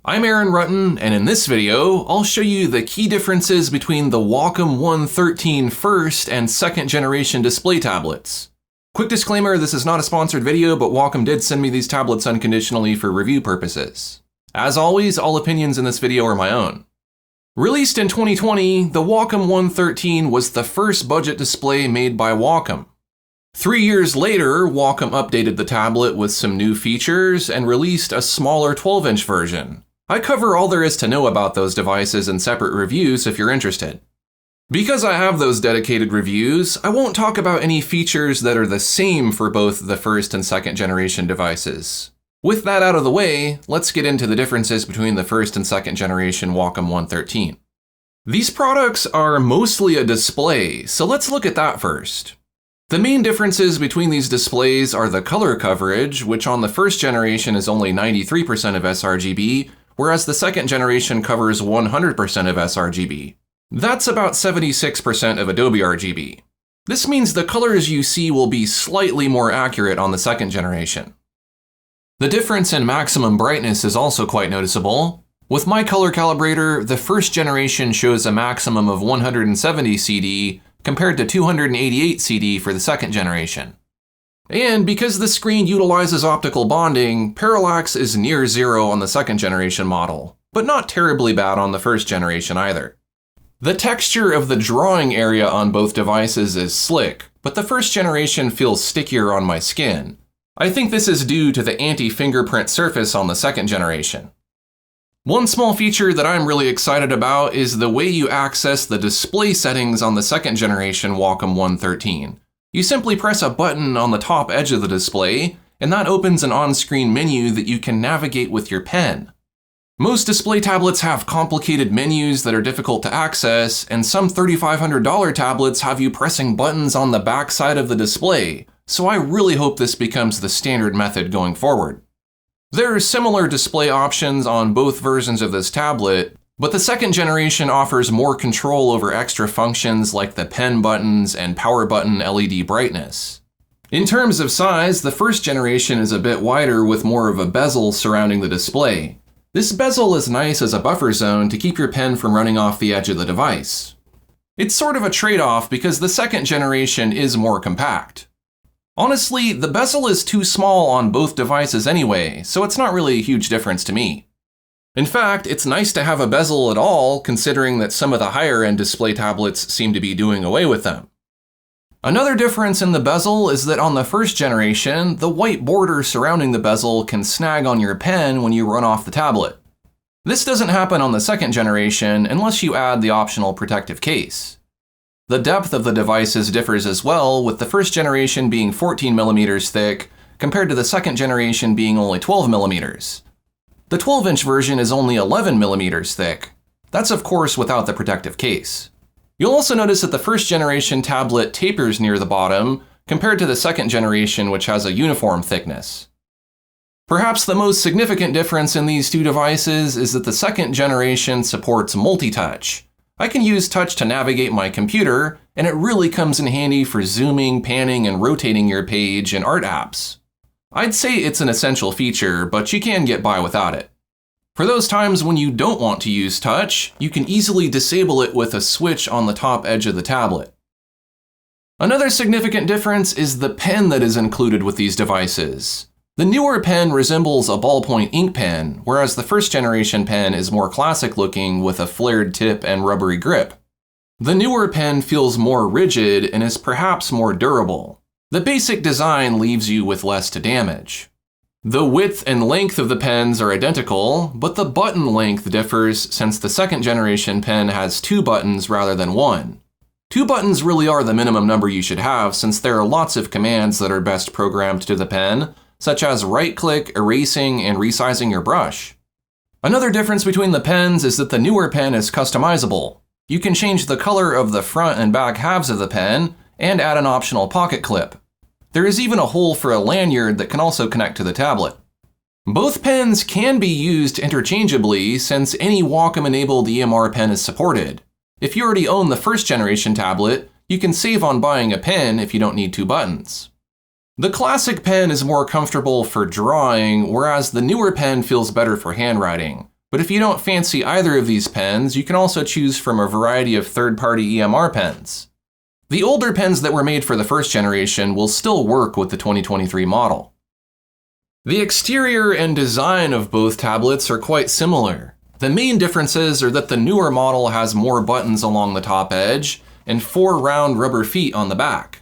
I'm Aaron Rutten, and in this video, I'll show you the key differences between the Wacom 113 first and second generation display tablets. Quick disclaimer, this is not a sponsored video, but Wacom did send me these tablets unconditionally for review purposes. As always, all opinions in this video are my own. Released in 2020, the Wacom 113 was the first budget display made by Wacom. 3 years later, Wacom updated the tablet with some new features and released a smaller 12-inch version. I cover all there is to know about those devices in separate reviews if you're interested. Because I have those dedicated reviews, I won't talk about any features that are the same for both the first and second generation devices. With that out of the way, let's get into the differences between the first and second generation Wacom 113. These products are mostly a display, so let's look at that first. The main differences between these displays are the color coverage, which on the first generation is only 93% of sRGB, whereas the second generation covers 100% of sRGB. That's about 76% of Adobe RGB. This means the colors you see will be slightly more accurate on the second generation. The difference in maximum brightness is also quite noticeable. With my color calibrator, the first generation shows a maximum of 170 CD compared to 288 CD for the second generation. And because the screen utilizes optical bonding, parallax is near zero on the second generation model, but not terribly bad on the first generation either. The texture of the drawing area on both devices is slick, but the first generation feels stickier on my skin. I think this is due to the anti-fingerprint surface on the second generation. One small feature that I'm really excited about is the way you access the display settings on the second generation Wacom 113. You simply press a button on the top edge of the display, and that opens an on-screen menu that you can navigate with your pen. Most display tablets have complicated menus that are difficult to access, and some $3,500 tablets have you pressing buttons on the back side of the display, so I really hope this becomes the standard method going forward. There are similar display options on both versions of this tablet, but the second generation offers more control over extra functions like the pen buttons and power button LED brightness. In terms of size, the first generation is a bit wider with more of a bezel surrounding the display. This bezel is nice as a buffer zone to keep your pen from running off the edge of the device. It's sort of a trade-off because the second generation is more compact. Honestly, the bezel is too small on both devices anyway, so it's not really a huge difference to me. In fact, it's nice to have a bezel at all, considering that some of the higher-end display tablets seem to be doing away with them. Another difference in the bezel is that on the first generation, the white border surrounding the bezel can snag on your pen when you run off the tablet. This doesn't happen on the second generation unless you add the optional protective case. The depth of the devices differs as well, with the first generation being 14mm thick, compared to the second generation being only 12mm. The 12-inch version is only 11mm thick. That's of course without the protective case. You'll also notice that the first generation tablet tapers near the bottom, compared to the second generation, which has a uniform thickness. Perhaps the most significant difference in these two devices is that the second generation supports multi-touch. I can use touch to navigate my computer, and it really comes in handy for zooming, panning, and rotating your page in art apps. I'd say it's an essential feature, but you can get by without it. For those times when you don't want to use touch, you can easily disable it with a switch on the top edge of the tablet. Another significant difference is the pen that is included with these devices. The newer pen resembles a ballpoint ink pen, whereas the first generation pen is more classic looking with a flared tip and rubbery grip. The newer pen feels more rigid and is perhaps more durable. The basic design leaves you with less to damage. The width and length of the pens are identical, but the button length differs since the second generation pen has 2 buttons rather than 1. 2 buttons really are the minimum number you should have, since there are lots of commands that are best programmed to the pen, such as right-click, erasing, and resizing your brush. Another difference between the pens is that the newer pen is customizable. You can change the color of the front and back halves of the pen, and add an optional pocket clip. There is even a hole for a lanyard that can also connect to the tablet. Both pens can be used interchangeably since any Wacom-enabled EMR pen is supported. If you already own the first generation tablet, you can save on buying a pen if you don't need 2 buttons. The classic pen is more comfortable for drawing, whereas the newer pen feels better for handwriting. But if you don't fancy either of these pens, you can also choose from a variety of third-party EMR pens. The older pens that were made for the first generation will still work with the 2023 model. The exterior and design of both tablets are quite similar. The main differences are that the newer model has more buttons along the top edge and 4 round rubber feet on the back.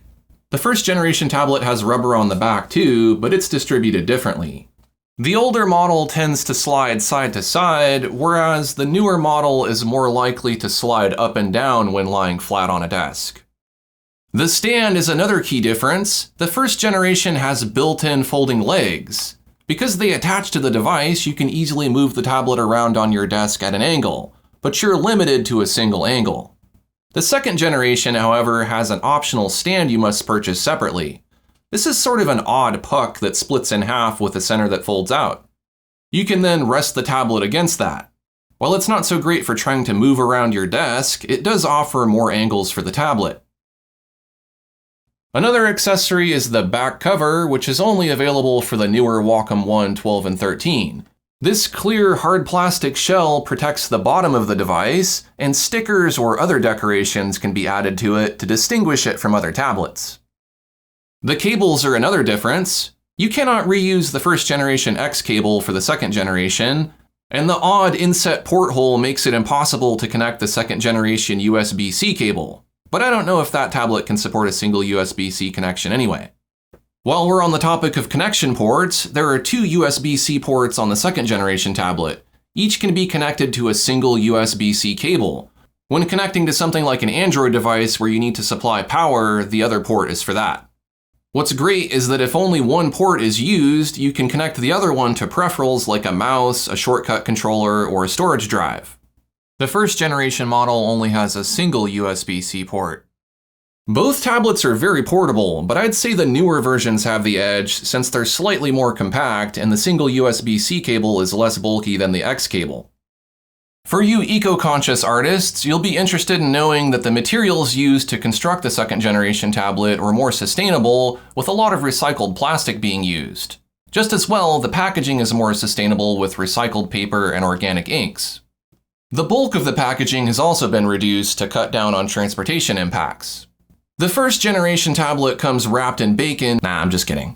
The first generation tablet has rubber on the back too, but it's distributed differently. The older model tends to slide side to side, whereas the newer model is more likely to slide up and down when lying flat on a desk. The stand is another key difference. The first generation has built-in folding legs. Because they attach to the device, you can easily move the tablet around on your desk at an angle, but you're limited to a single angle. The second generation, however, has an optional stand you must purchase separately. This is sort of an odd puck that splits in half with a center that folds out. You can then rest the tablet against that. While it's not so great for trying to move around your desk, it does offer more angles for the tablet. Another accessory is the back cover, which is only available for the newer Wacom One 12 and 13. This clear hard plastic shell protects the bottom of the device, and stickers or other decorations can be added to it to distinguish it from other tablets. The cables are another difference. You cannot reuse the first generation X cable for the second generation, and the odd inset porthole makes it impossible to connect the second generation USB-C cable. But I don't know if that tablet can support a single USB-C connection anyway. While we're on the topic of connection ports, there are 2 USB-C ports on the second generation tablet. Each can be connected to a single USB-C cable. When connecting to something like an Android device where you need to supply power, the other port is for that. What's great is that if only one port is used, you can connect the other one to peripherals like a mouse, a shortcut controller, or a storage drive. The first generation model only has a single USB-C port. Both tablets are very portable, but I'd say the newer versions have the edge since they're slightly more compact and the single USB-C cable is less bulky than the X cable. For you eco-conscious artists, you'll be interested in knowing that the materials used to construct the second generation tablet were more sustainable, with a lot of recycled plastic being used. Just as well, the packaging is more sustainable with recycled paper and organic inks. The bulk of the packaging has also been reduced to cut down on transportation impacts. The first generation tablet comes wrapped in bacon. Nah, I'm just kidding.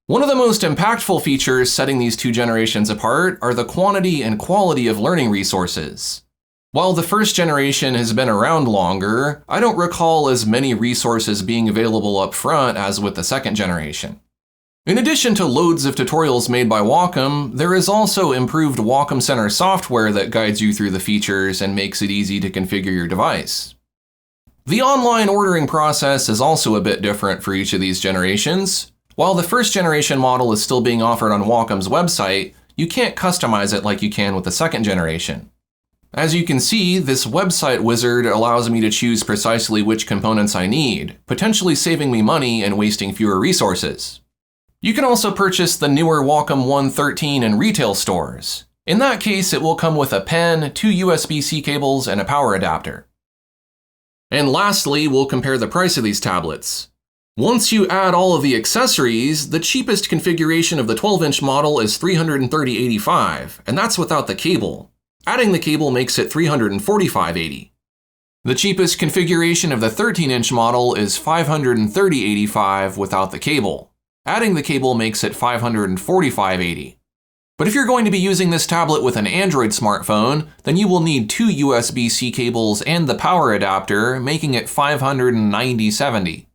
One of the most impactful features setting these 2 generations apart are the quantity and quality of learning resources. While the first generation has been around longer, I don't recall as many resources being available up front as with the second generation. In addition to loads of tutorials made by Wacom, there is also improved Wacom Center software that guides you through the features and makes it easy to configure your device. The online ordering process is also a bit different for each of these generations. While the first generation model is still being offered on Wacom's website, you can't customize it like you can with the second generation. As you can see, this website wizard allows me to choose precisely which components I need, potentially saving me money and wasting fewer resources. You can also purchase the newer Wacom One 13 in retail stores. In that case, it will come with a pen, 2 USB-C cables, and a power adapter. And lastly, we'll compare the price of these tablets. Once you add all of the accessories, the cheapest configuration of the 12-inch model is $330.85, and that's without the cable. Adding the cable makes it $345.80. The cheapest configuration of the 13-inch model is $530.85 without the cable. Adding the cable makes it $545.80. But if you're going to be using this tablet with an Android smartphone, then you will need 2 USB-C cables and the power adapter, making it $590.70.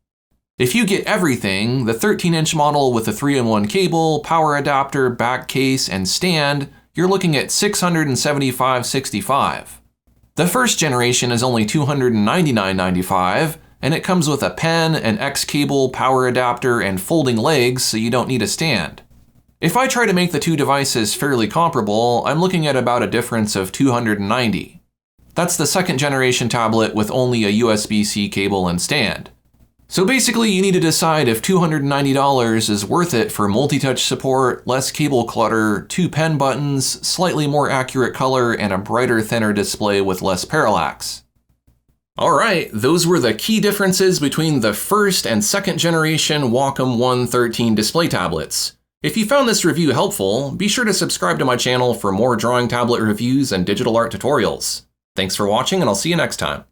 If you get everything, the 13-inch model with a 3-in-1 cable, power adapter, back case, and stand, you're looking at $675.65. The first generation is only $299.95, and it comes with a pen, an X cable, power adapter, and folding legs, so you don't need a stand. If I try to make the 2 devices fairly comparable, I'm looking at about a difference of $290. That's the second generation tablet with only a USB-C cable and stand. So basically, you need to decide if $290 is worth it for multi-touch support, less cable clutter, 2 pen buttons, slightly more accurate color, and a brighter, thinner display with less parallax. Alright, those were the key differences between the first and second generation Wacom One 13 display tablets. If you found this review helpful, be sure to subscribe to my channel for more drawing tablet reviews and digital art tutorials. Thanks for watching, and I'll see you next time.